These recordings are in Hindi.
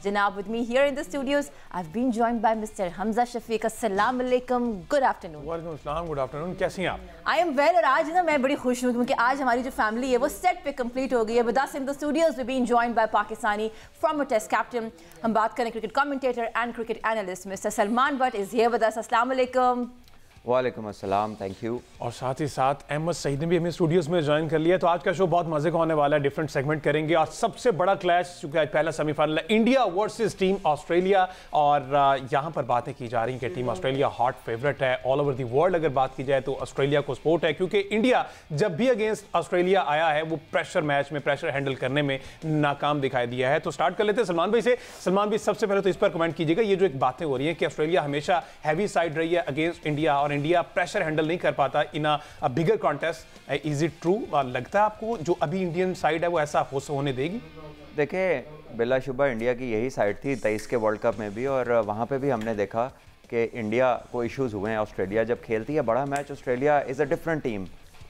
Janab, with me here in the studios, I've been joined by Mr. Hamza Shafiq. Assalamu alaikum. Good afternoon. वालेकुम अस्सलाम. Good afternoon. कैसी हैं आप? I am well और आज ना मैं बड़ी खुश हूँ क्योंकि आज हमारी जो फैमिली है वो सेट पे कंप्लीट हो गई है. With us in the studios, we've been joined by Pakistani former Test captain. हम बात करें cricket commentator and cricket analyst. Mr. Salman Butt is here with us. Assalamu alaikum. वालेकुम अस्सलाम, थैंक यू. और साथ ही साथ अहमद सईद ने भी हमें स्टूडियोज में ज्वाइन कर लिया. तो आज का शो बहुत मजे का होने वाला है. डिफरेंट सेगमेंट करेंगे और सबसे बड़ा क्लैश चूंकि आज पहला सेमीफाइनल है, इंडिया वर्सेस टीम ऑस्ट्रेलिया. और यहाँ पर बातें की जा रही हैं कि टीम ऑस्ट्रेलिया हॉट फेवरेट है ऑल ओवर द वर्ल्ड. अगर बात की जाए तो ऑस्ट्रेलिया को सपोर्ट है क्योंकि इंडिया जब भी अगेंस्ट ऑस्ट्रेलिया आया है वो प्रेशर मैच में प्रेशर हैंडल करने में नाकाम दिखाई दिया है. तो स्टार्ट कर लेते हैं सलमान भाई से. सलमान भाई सबसे पहले तो इस पर कमेंट कीजिएगा. ये जो एक बातें हो रही हैं कि ऑस्ट्रेलिया हमेशा हैवी साइड रही है अगेंस्ट इंडिया और इंडिया प्रेशर हैंडल नहीं कर पाता इन अ बिगर कॉन्टेस्ट. Is it true? लगता है आपको जो अभी इंडियन साइड है वो ऐसा होने देगी? देखिए, बिलाशुबा इंडिया की यही साइड थी 23 के वर्ल्ड कप में भी, और वहाँ पे भी हमने देखा कि इंडिया को इश्यूज हुए हैं. ऑस्ट्रेलिया जब खेलती है बड़ा match, Australia is a different team,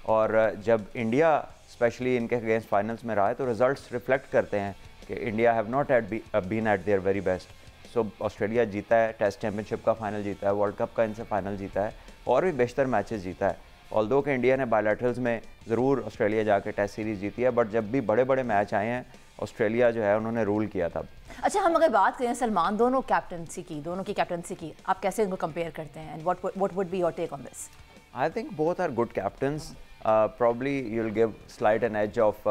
और जब इंडिया स्पेशली इनके अगेंस्ट फाइनल्स में रहा है तो रिजल्ट्स रिफ्लेक्ट करते हैं कि India have not been at their very best. So Australia जीता है, टेस्ट चैम्पियनशिप का फाइनल जीता है, वर्ल्ड कप का इनसे फाइनल जीता है और भी बेशतर मैचेस जीता है. ऑल्दो कि इंडिया ने बायलैटरल्स में ज़रूर ऑस्ट्रेलिया जाके टेस्ट सीरीज़ जीती है, बट जब भी बड़े बड़े मैच आए हैं ऑस्ट्रेलिया जो है उन्होंने रूल किया था. अच्छा, हम अगर बात करें सलमान दोनों की कैप्टनसी की, आप कैसे इनको कंपेयर करते हैं and what would be your take on this? I think both are good captains. Probably you'll give slight an edge of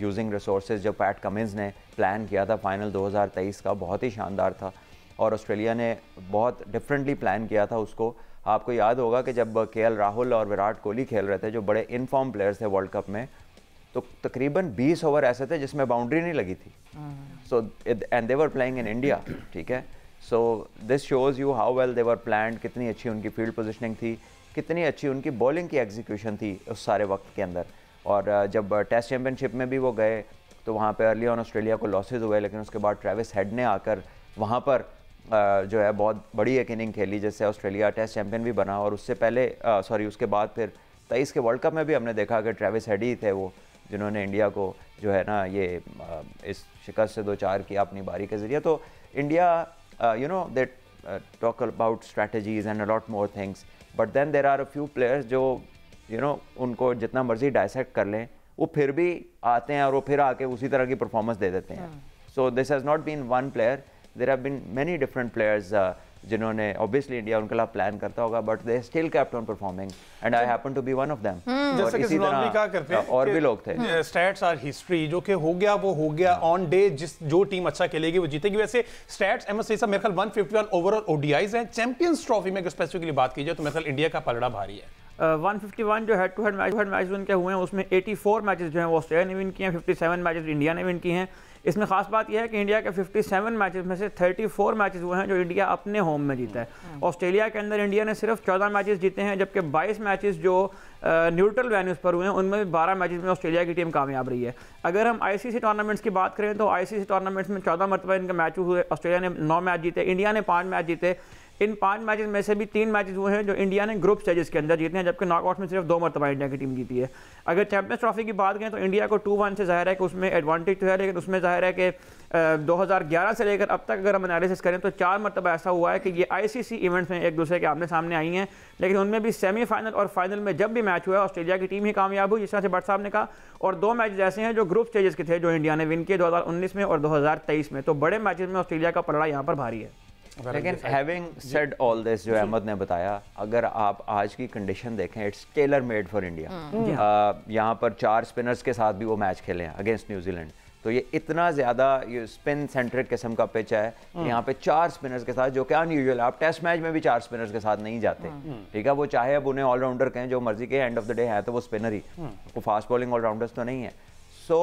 using resources. जो पैट कमिंस ने प्लान किया था फाइनल 2023 का, बहुत ही शानदार था और ऑस्ट्रेलिया ने बहुत डिफरेंटली प्लान किया था उसको. आपको याद होगा कि जब केएल राहुल और विराट कोहली खेल रहे थे, जो बड़े इनफॉर्म प्लेयर्स थे वर्ल्ड कप में, तो तकरीबन 20 ओवर ऐसे थे जिसमें बाउंड्री नहीं लगी थी. So and they were playing in India. ठीक है, so this shows you how well they were planned. कितनी अच्छी उनकी फील्ड पोजिशनिंग थी, कितनी अच्छी उनकी बॉलिंग की एग्जीक्यूशन थी उस सारे वक्त के अंदर. और जब टेस्ट चैम्पियनशिप में भी वो गए तो वहाँ पे अर्ली ऑन ऑस्ट्रेलिया को लॉसेज हुए, लेकिन उसके बाद ट्रेविस हेड ने आकर वहाँ पर जो है बहुत बड़ी एक इनिंग खेली जिससे ऑस्ट्रेलिया टेस्ट चैम्पियन भी बना. और उससे पहले उसके बाद फिर 23 के वर्ल्ड कप में भी हमने देखा कि ट्रेविस हेड ही थे वो जिन्होंने इंडिया को जो है ना ये इस शिकस्त से 2-4 किया अपनी बारी के ज़रिए. तो India they talk about strategies and a lot more things, but then there are a few players जो उनको जितना मर्जी डायसेक्ट कर लें वो फिर भी आते हैं और वो फिर आके उसी तरह की परफॉर्मेंस दे देते हैं. So this has not been one player, there have been many different players जिन्होंने ऑब्वियसली इंडिया उनके खिलाफ प्लान करता होगा, but they still kept on performing and I happen to be one of them. जैसे कि सलमान भी कहा करते हैं और भी लोग थे. स्टैट्स आर हिस्ट्री, जो कि हो गया वो हो गया. ऑन डे जो टीम अच्छा खेलेगी वो जीतेगी. वैसे स्टैट्स अहमद सईद साहब मेरे ख्याल 151 ओवरऑल ओडीआईज हैं. चैंपियंस ट्रॉफी में अगर स्पेसिफिकली बात की जाए तो मेरे ख्याल इंडिया का पलड़ा भारी है. 151 जो हेड टू हेड मैच उनके हुए हैं उसमें 84 मैचेस जो हैं वो ऑस्ट्रेलिया ने विन किए हैं, 57 मैचेस इंडिया ने विन किए हैं. इसमें खास बात यह है कि इंडिया के 57 मैचेस में से 34 मैचेस हुए हैं जो इंडिया अपने होम में जीता है. ऑस्ट्रेलिया के अंदर इंडिया ने सिर्फ 14 मैचेस जीते हैं, जबकि 22 मैचेस जो न्यूट्रल वेन्यूज़ पर हुए हैं उनमें भी 12 मैचेस में ऑस्ट्रेलिया की टीम कामयाब रही है. अगर हम आईसीसी टूर्नामेंट्स की बात करें तो आईसीसी टूर्नामेंट्स में 14 मरतबा इनके मैच हुए. ऑस्ट्रेलिया ने 9 मैच जीते, इंडिया ने 5 मैच जीते. इन 5 मैचेस में से भी 3 मैचेस हुए हैं जो इंडिया ने ग्रुप स्टेजेस के अंदर जीते हैं, जबकि नॉकआउट में सिर्फ 2 मरतबा इंडिया की टीम जीती है. अगर चैंपियंस ट्रॉफी की बात करें तो इंडिया को 2-1 से जाहिर है कि उसमें एडवांटेज तो है, लेकिन उसमें जाहिर है कि 2011 से लेकर अब तक अगर हम एनालिसिस करें तो 4 मरतबा ऐसा हुआ है कि ये आईसीसी इवेंट्स में एक दूसरे के आमने सामने आई हैं, लेकिन उनमें भी सेमीफाइनल और फाइनल में जब भी मैच हुआ ऑस्ट्रेलिया की टीम ही कामयाब हुई, जिस तरह से भट्ट साहब ने कहा. और 2 मैचेस ऐसे हैं जो ग्रुप स्टेजेस के थे जो इंडिया ने विन किए 2019 में और 2023 में. तो बड़े मैचेस में ऑस्ट्रेलिया का पलड़ा यहाँ पर भारी है. लेकिन हैविंग सेड ऑल दिस जो अहमद ने बताया, अगर आप आज की कंडीशन देखें it's tailor made for India. यहाँ पर 4 स्पिनर्स के साथ भी वो मैच खेले हैं अगेंस्ट न्यूजीलैंड. तो ये इतना ज़्यादा ये स्पिन सेंट्रिक किस्म का पिच है कि यहाँ पे 4 स्पिनर्स के साथ, जो कि अनयूजुअल है. आप टेस्ट मैच में भी 4 स्पिनर्स के साथ नहीं जाते. ठीक है, वो चाहे अब उन्हें ऑलराउंडर कहें जो मर्जी के, एंड ऑफ द डे है तो वो स्पिनर ही, वो फास्ट बॉलिंग ऑलराउंडर्स तो नहीं है. सो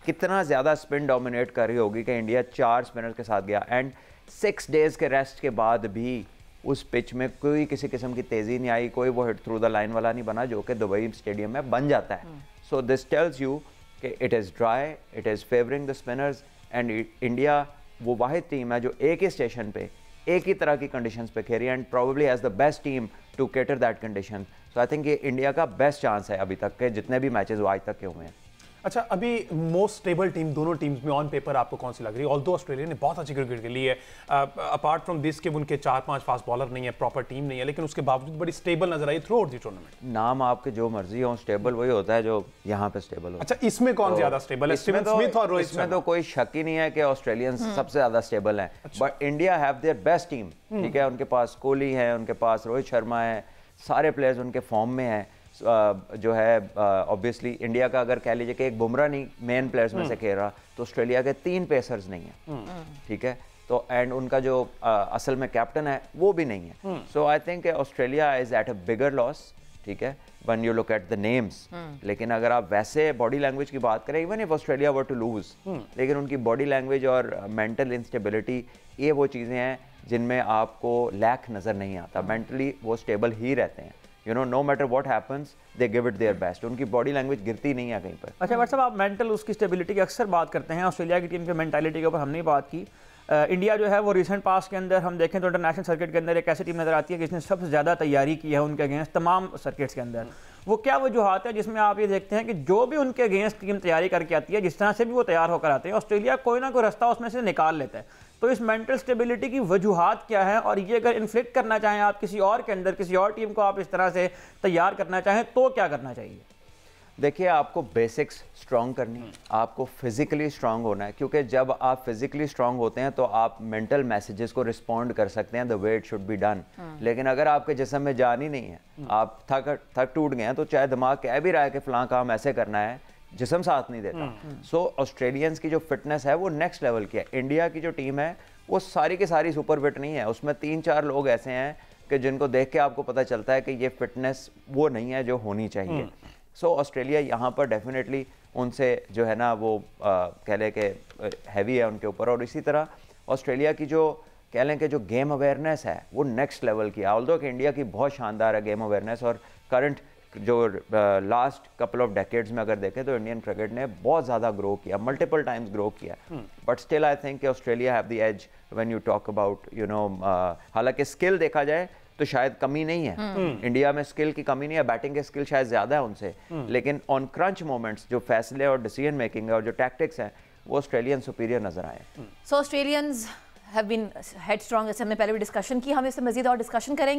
कितना ज़्यादा स्पिन डोमिनेट कर रही होगी कि इंडिया 4 स्पिनर्स के साथ गया, एंड 6 डेज़ के रेस्ट के बाद भी उस पिच में कोई किसी किस्म की तेज़ी नहीं आई, कोई वो हिट थ्रू द लाइन वाला नहीं बना जो कि दुबई स्टेडियम में बन जाता है. सो दिस टेल्स यू कि it is dry, it is favouring the spinners, and India वो वाहिद टीम है जो एक ही स्टेशन पे एक ही तरह की कंडीशंस पे खेली, and probably as the best team to cater that condition. So I think ये इंडिया का बेस्ट चांस है अभी तक के जितने भी मैचेस आज तक के हुए हैं. अच्छा, अभी मोस्ट स्टेबल टीम दोनों टीम्स में ऑन पेपर आपको कौन सी लग रही है? ऑल्दो ऑस्ट्रेलिया ने बहुत अच्छी क्रिकेट खेली है, अपार्ट फ्रॉम दिस के उनके 4-5 फास्ट बॉलर नहीं है, प्रॉपर टीम नहीं है, लेकिन उसके बावजूद बड़ी स्टेबल नजर आई थ्रू आउट द टूर्नामेंट। नाम आपके जो मर्जी हो, स्टेबल वही होता है जो यहाँ पे स्टेबल हो। अच्छा, इसमें कौन ज्यादा स्टेबल है? स्टीवन स्मिथ और रोहित शर्मा? इसमें तो कोई शक ही नहीं है कि ऑस्ट्रेलियंस सबसे ज्यादा स्टेबल हैं, but India have their best team. ठीक है, उनके पास कोहली है, उनके पास रोहित शर्मा है, सारे प्लेयर्स उनके फॉर्म में हैं। जो है ऑब्वियसली इंडिया का अगर कह लीजिए कि एक बुमराह नहीं मेन प्लेयर्स में से खेल रहा, तो ऑस्ट्रेलिया के 3 पेसर्स नहीं है। ठीक है, तो एंड उनका जो असल में कैप्टन है वो भी नहीं है। So I think Australia is at a bigger loss. ठीक है, when you look at the names, लेकिन अगर आप वैसे बॉडी लैंग्वेज की बात करें, even if Australia were to lose, लेकिन उनकी बॉडी लैंग्वेज और मेंटल इंस्टेबिलिटी, ये वो चीज़ें हैं जिनमें आपको लैक नज़र नहीं आता। मेंटली वो स्टेबल ही रहते हैं, you know, no matter what happens they give it their best. उनकी बॉडी लैंग्वेज गिरती नहीं है कहीं पर। अच्छा बट साहब, आप मेंटल उसकी स्टेबिलिटी की अक्सर बात करते हैं, ऑस्ट्रेलिया की टीम के मेंटालिटी के ऊपर हमने बात की। इंडिया जो है वो रिसेंट पास के अंदर हम देखें तो इंटरनेशनल सर्किट के अंदर एक ऐसी टीम नज़र आती है जिसने सबसे ज़्यादा तैयारी की है उनके अगेंस्ट तमाम सर्किट्स के अंदर। वो क्या वजूहत है जिसमें आप ये देखते हैं कि जो भी उनके अगेंस्ट टीम तैयारी करके आती है, जिस तरह से भी वो तैयार होकर आते हैं, ऑस्ट्रेलिया कोई ना कोई रास्ता उसमें से निकाल लेता है। तो इस मेंटल स्टेबिलिटी की वजूहत क्या है, और ये अगर इन्फ्लिक्ट करना चाहें आप किसी और के अंदर, किसी और टीम को आप इस तरह से तैयार करना चाहें तो क्या करना चाहिए? देखिए, आपको बेसिक्स स्ट्रांग करनी है, आपको फिजिकली स्ट्रांग होना है, क्योंकि जब आप फिजिकली स्ट्रांग होते हैं तो आप मेंटल मैसेजेस को रिस्पॉन्ड कर सकते हैं the way it should be done. लेकिन अगर आपके जिस्म में जान ही नहीं है, आप थक टूट गए हैं, तो चाहे दिमाग कह भी रहा है कि फलां काम ऐसे करना है, जिस्म साथ नहीं देता। सो ऑस्ट्रेलियंस की जो फिटनेस है वो नेक्स्ट लेवल की है। इंडिया की जो टीम है वो सारी की सारी सुपर फिट नहीं है, उसमें 3-4 लोग ऐसे हैं कि जिनको देख के आपको पता चलता है कि ये फिटनेस वो नहीं है जो होनी चाहिए। सो ऑस्ट्रेलिया यहाँ पर डेफिनेटली उनसे जो है ना वो कह लें कि हैवी है उनके ऊपर। और इसी तरह ऑस्ट्रेलिया की जो कह लें कि जो गेम अवेयरनेस है वो नेक्स्ट लेवल की है। ऑल्दो कि इंडिया की बहुत शानदार है गेम अवेयरनेस, और करंट जो लास्ट कपल ऑफ डेकेड्स में अगर देखें तो इंडियन क्रिकेट ने बहुत ज़्यादा ग्रो किया, मल्टीपल टाइम्स ग्रो किया। But still I think Australia have the edge when you talk about you know, हालांकि स्किल देखा जाए तो शायद कमी नहीं है, इंडिया में स्किल की कमी नहीं है, बैटिंग के स्किल शायद ज़्यादा है उनसे, लेकिन ऑन क्रंच मोमेंट्स जो फैसले और डिसीजन मेकिंग है और जो टैक्टिक्स हैं वो ऑस्ट्रेलियन सुपीरियर नजर आए। सो ऑस्ट्रेलियंस हैव बीन हेडस्ट्रॉन्ग, जैसे हमने पहले भी डिस्कशन की, हम इससे मजीद और डिस्कशन करेंगे।